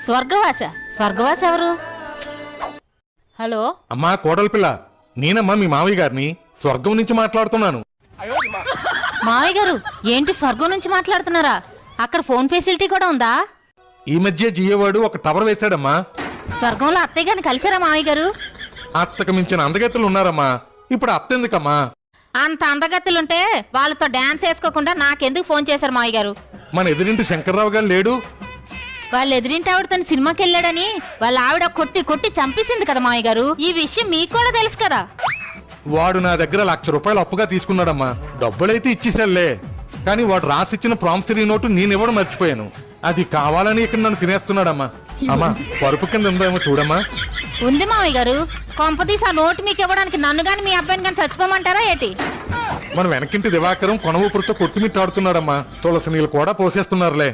స్వర్గవాస ఎవరు? హలో అమ్మా కోడలి పిల్ల, నేనమ్మా మీ మావయ్య గారిని స్వర్గం నుంచి మాట్లాడుతున్నాను. మావయ్య గారు ఏంటి స్వర్గం నుంచి మాట్లాడుతున్నారా? అక్కడ ఫోన్ ఫెసిలిటీ కూడా ఉందా? ఈ మధ్య జియోవాడు ఒక టవర్ వేశాడమ్మా. స్వర్గంలో అత్తయ్య గారిని కలిసారా మావయ్య గారు? అత్తకు మించిన అందగత్తెలు ఉన్నారమ్మా. ఇప్పుడు అత్త ఎందుకమ్మా? అంత అందగత్తులుంటే వాళ్ళతో డాన్స్ వేసుకోకుండా నాకెందుకు ఫోన్ చేశారు మావయ్య గారు? మన ఎదురింటి శంకర్రావు గారు లేడు? వాళ్ళ ఎదురింటి ఆవిడ తన సినిమాకి వెళ్ళాడని వాళ్ళ ఆవిడ కొట్టి కొట్టి చంపేసింది కదా మావయ్య గారు. ఈ విషయం మీకు కూడా తెలుసు కదా. వాడు నా దగ్గర ₹1,00,000 అప్పుగా తీసుకున్నాడమ్మా. డబ్బులైతే ఇచ్చేసాలే, కానీ వాడు రాసిచ్చిన ప్రామిసరీ నోటు నేనివ్వడం మర్చిపోయాను. అది కావాలని ఇక్కడ నన్ను తినేస్తున్నాడమ్మా. అమ్మా పరుపు కింద ఉందేమో చూడమ్మా. ఉంది మావయ్య గారు. కొంపదీసి ఆ నోటు మీకు ఇవ్వడానికి నన్ను గాని మీ అబ్బాయిని గాని చచ్చిపోమంటారా ఏంటి? మన వెనకింటి దివాకరం కొన ఊపిరితో కొట్టుమిట్టాడుతున్నాడమ్మా. తులసి నీళ్ళు కూడా పోసేస్తున్నారులే.